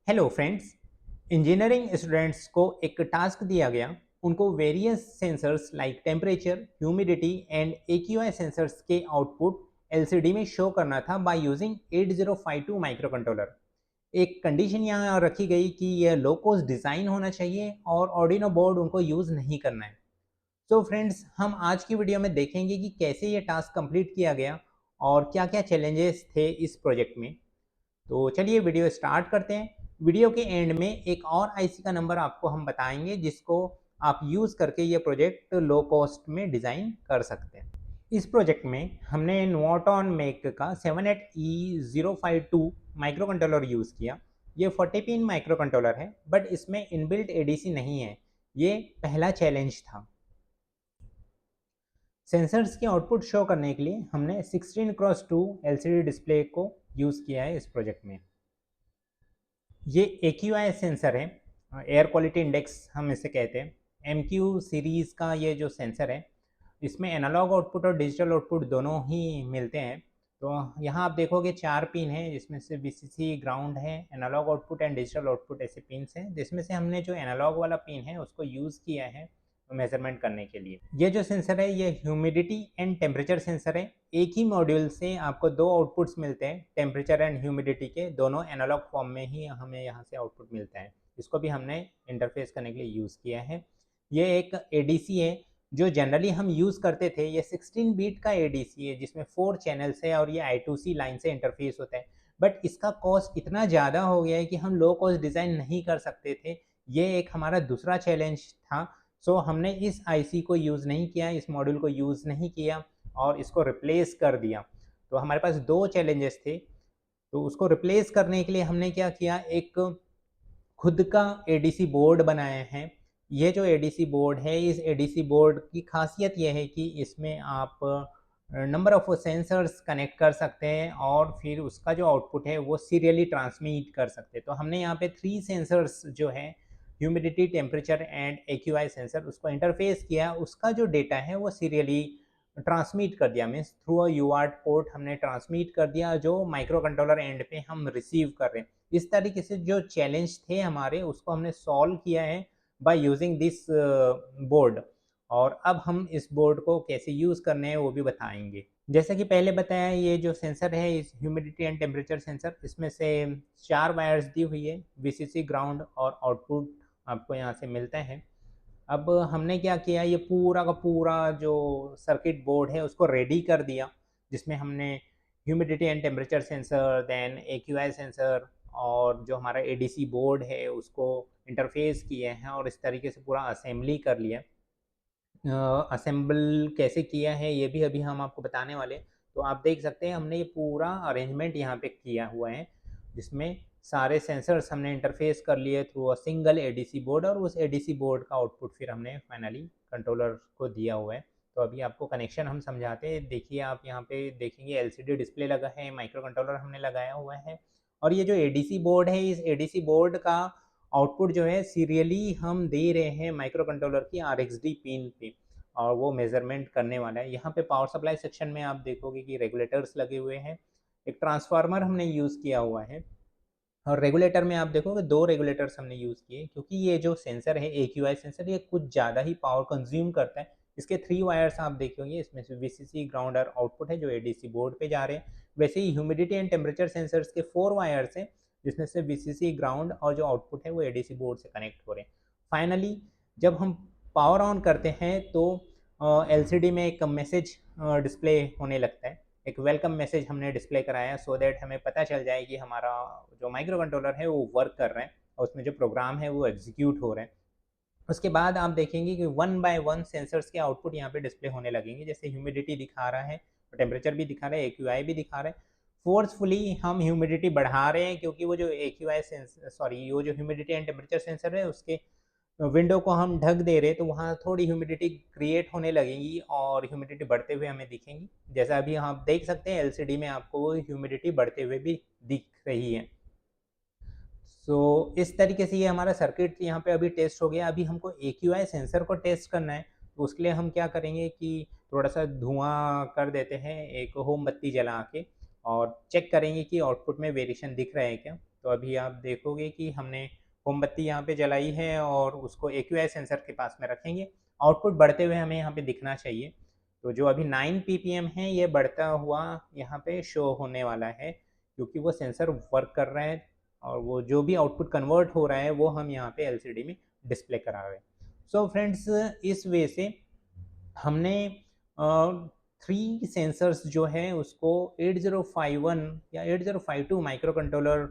Hello friends. Engineering students को एक task दिया गया। उनको various sensors like temperature, humidity and AQI sensors के आउटपुट एलसीडी में शो करना था बाय यूजिंग 8052 माइक्रो कंट्रोलर। एक कंडीशन यहाँ रखी गई कि यह लो कॉस्ट डिज़ाइन होना चाहिए और ऑर्डिनो बोर्ड उनको यूज़ नहीं करना है। सो फ्रेंड्स, हम आज की वीडियो में देखेंगे कि कैसे ये टास्क कंप्लीट किया गया और क्या क्या चैलेंजेस थे इस प्रोजेक्ट में। तो चलिए वीडियो स्टार्ट करते हैं। वीडियो के एंड में एक और आईसी का नंबर आपको हम बताएंगे जिसको आप यूज़ करके ये प्रोजेक्ट लो कॉस्ट में डिज़ाइन कर सकते हैं। इस प्रोजेक्ट में हमने नोवाटॉन मेक का 78E052 माइक्रो कंट्रोलर यूज़ किया। ये 40 पिन माइक्रो कंट्रोलर है बट इसमें इनबिल्ट एडीसी नहीं है। ये पहला चैलेंज था। सेंसर्स के आउटपुट शो करने के लिए हमने 16x2 एलसीडी डिस्प्ले को यूज़ किया है इस प्रोजेक्ट में। ये AQI सेंसर है, एयर क्वालिटी इंडेक्स हम इसे कहते हैं। MQ सीरीज़ का ये जो सेंसर है, इसमें एनालॉग आउटपुट और डिजिटल आउटपुट दोनों ही मिलते हैं। तो यहाँ आप देखोगे 4 पिन हैं जिसमें से VCC ग्राउंड है, analog output and digital output ऐसे पिन्स हैं, जिसमें से हमने जो एनालॉग वाला पिन है उसको यूज़ किया है मेजरमेंट करने के लिए। ये जो सेंसर है ये ह्यूमिडिटी एंड टेम्परेचर सेंसर है। एक ही मॉड्यूल से आपको दो आउटपुट्स मिलते हैं, टेम्परेचर एंड ह्यूमिडिटी के, दोनों एनालॉग फॉर्म में ही हमें यहाँ से आउटपुट मिलता है। इसको भी हमने इंटरफेस करने के लिए यूज़ किया है। ये एक ADC है जो जनरली हम यूज़ करते थे। ये 16 बीट का ADC है जिसमें 4 चैनल्स है और ये I2C लाइन से इंटरफेस होता है। बट इसका कॉस्ट इतना ज़्यादा हो गया है कि हम लो कॉस्ट डिज़ाइन नहीं कर सकते थे। ये एक हमारा दूसरा चैलेंज था। सो हमने इस आईसी को यूज़ नहीं किया, इस मॉड्यूल को यूज़ नहीं किया और इसको रिप्लेस कर दिया। तो हमारे पास दो चैलेंजेस थे। तो उसको रिप्लेस करने के लिए हमने क्या किया, एक खुद का एडीसी बोर्ड बनाए हैं। ये जो एडीसी बोर्ड है, इस एडीसी बोर्ड की खासियत यह है कि इसमें आप नंबर ऑफ सेंसर्स कनेक्ट कर सकते हैं और फिर उसका जो आउटपुट है वो सीरियली ट्रांसमिट कर सकते हैं। तो हमने यहाँ पे 3 सेंसर्स जो है, humidity, temperature and AQI sensor, उसको इंटरफेस किया। उसका जो डेटा है वो सीरियली ट्रांसमिट कर दिया, मीन्स थ्रू अ यूआरट पोर्ट हमने ट्रांसमिट कर दिया, जो माइक्रो कंट्रोलर एंड पे हम रिसीव कर रहे हैं। इस तरीके से जो चैलेंज थे हमारे, उसको हमने सॉल्व किया है बाय यूजिंग दिस बोर्ड। और अब हम इस बोर्ड को कैसे यूज़ करने हैं वो भी बताएंगे। जैसा कि पहले बताया, ये जो सेंसर है, इस ह्यूमिडिटी एंड टेम्परेचर सेंसर, इसमें से 4 वायर्स दी हुई है, VCC, ग्राउंड और आउटपुट आपको यहाँ से मिलता है। अब हमने क्या किया, ये पूरा का पूरा जो सर्किट बोर्ड है उसको रेडी कर दिया, जिसमें हमने humidity and temperature sensor, then AQI sensor और जो हमारा ADC बोर्ड है उसको इंटरफेस किए हैं और इस तरीके से पूरा असेंबली कर लिया। असेंबल कैसे किया है ये भी अभी हम आपको बताने वाले हैं। तो आप देख सकते हैं हमने ये पूरा अरेंजमेंट यहाँ पे किया हुआ है, जिसमें सारे सेंसर्स हमने इंटरफेस कर लिए through a single ADC board और उस एडीसी बोर्ड का आउटपुट फिर हमने फाइनली कंट्रोलर को दिया हुआ है। तो अभी आपको कनेक्शन हम समझाते हैं। देखिए, आप यहाँ पे देखेंगे एलसीडी डिस्प्ले लगा है, माइक्रो कंट्रोलर हमने लगाया हुआ है और ये जो एडीसी बोर्ड है, इस एडीसी बोर्ड का आउटपुट जो है सीरियली हम दे रहे हैं माइक्रो कंट्रोलर की RxD पिन पे और वो मेजरमेंट करने वाला है। यहाँ पे पावर सप्लाई सेक्शन में आप देखोगे कि रेगुलेटर्स लगे हुए हैं, एक ट्रांसफार्मर हमने यूज़ किया हुआ है और रेगुलेटर में आप देखोगे 2 रेगुलेटर्स हमने यूज़ किए, क्योंकि ये जो सेंसर है AQI सेंसर, ये कुछ ज़्यादा ही पावर कंज्यूम करता है। इसके 3 वायर्स आप देखोगे, इसमें से VCC, ग्राउंड और आउटपुट है जो ADC बोर्ड पे जा रहे हैं। वैसे ही ह्यूमिडिटी एंड टेम्परेचर सेंसर्स के 4 वायर्स हैं, जिसमें से VCC, ग्राउंड और जो आउटपुट है वो ADC बोर्ड से कनेक्ट हो रहे हैं। फाइनली जब हम पावर ऑन करते हैं तो LCD में एक मैसेज डिस्प्ले होने लगता है। एक वेलकम मैसेज हमने डिस्प्ले कराया सो दैट हमें पता चल जाए कि हमारा जो माइक्रो कंट्रोलर है वो वर्क कर रहे हैं और उसमें जो प्रोग्राम है वो एग्जीक्यूट हो रहे हैं। उसके बाद आप देखेंगे कि 1 बाय 1 सेंसर्स के आउटपुट यहाँ पे डिस्प्ले होने लगेंगे। जैसे ह्यूमिडिटी दिखा रहा है, टेम्परेचर भी दिखा रहा है, AQI भी दिखा रहा है। फोर्सफुली हम ह्यूमिडिटी बढ़ा रहे हैं, क्योंकि वो जो AQI सेंसर, सॉरी, वो जो ह्यूमिडिटी एंड टेम्परेचर सेंसर है उसके विंडो को हम ढक दे रहे हैं, तो वहाँ थोड़ी ह्यूमिडिटी क्रिएट होने लगेगी और ह्यूमिडिटी बढ़ते हुए हमें दिखेंगी। जैसा अभी आप देख सकते हैं एलसीडी में आपको वो ह्यूमिडिटी बढ़ते हुए भी दिख रही है। सो इस तरीके से ये हमारा सर्किट यहाँ पे अभी टेस्ट हो गया। अभी हमको AQI सेंसर को टेस्ट करना है, तो उसके लिए हम क्या करेंगे कि थोड़ा सा धुआं कर देते हैं एक मोमबत्ती जला के और चेक करेंगे कि आउटपुट में वेरिएशन दिख रहा है क्या। तो अभी आप देखोगे कि हमने मोमबत्ती यहाँ पे जलाई है और उसको AQI सेंसर के पास में रखेंगे। आउटपुट बढ़ते हुए हमें यहाँ पे दिखना चाहिए। तो जो अभी 9 ppm है ये बढ़ता हुआ यहाँ पे शो होने वाला है, क्योंकि वो सेंसर वर्क कर रहा है और वो जो भी आउटपुट कन्वर्ट हो रहा है वो हम यहाँ पे LCD में डिस्प्ले करा रहे हैं। सो फ्रेंड्स, इस वे से हमने 3 सेंसर्स जो है उसको 8051 या 8052 माइक्रो कंट्रोलर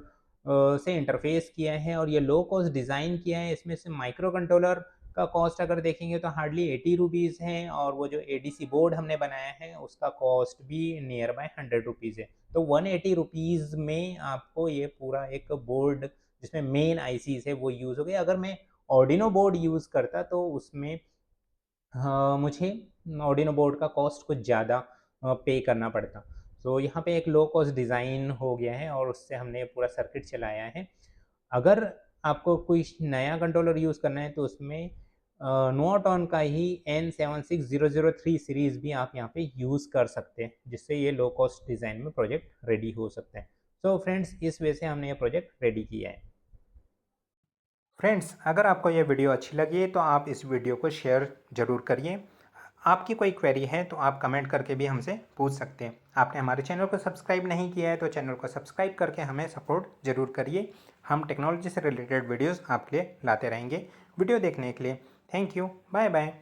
से इंटरफेस किया है और ये लो कॉस्ट डिज़ाइन किया है। इसमें से माइक्रो कंट्रोलर का कॉस्ट अगर देखेंगे तो हार्डली 80 रुपीज़ है और वो जो ADC बोर्ड हमने बनाया है उसका कॉस्ट भी नियर बाय 100 रुपीज़ है। तो 180 रुपीज़ में आपको ये पूरा एक बोर्ड जिसमें मेन आईसीज है वो यूज़ हो गया। अगर मैं ऑर्डिनो बोर्ड यूज़ करता तो उसमें हाँ, मुझे ऑर्डिनो बोर्ड का कॉस्ट कुछ ज़्यादा पे करना पड़ता। तो यहाँ पे एक लो कॉस्ट डिज़ाइन हो गया है और उससे हमने पूरा सर्किट चलाया है। अगर आपको कोई नया कंट्रोलर यूज़ करना है तो उसमें नोटॉन का ही N76003 सीरीज़ भी आप यहाँ पे यूज़ कर सकते हैं, जिससे ये लो कॉस्ट डिज़ाइन में प्रोजेक्ट रेडी हो सकता है। तो फ्रेंड्स, इस वजह से हमने ये प्रोजेक्ट रेडी किया है। फ्रेंड्स, अगर आपको ये वीडियो अच्छी लगी तो आप इस वीडियो को शेयर ज़रूर करिए। आपकी कोई क्वेरी है तो आप कमेंट करके भी हमसे पूछ सकते हैं। आपने हमारे चैनल को सब्सक्राइब नहीं किया है तो चैनल को सब्सक्राइब करके हमें सपोर्ट ज़रूर करिए। हम टेक्नोलॉजी से रिलेटेड वीडियोस आपके लिए लाते रहेंगे। वीडियो देखने के लिए थैंक यू। Bye bye.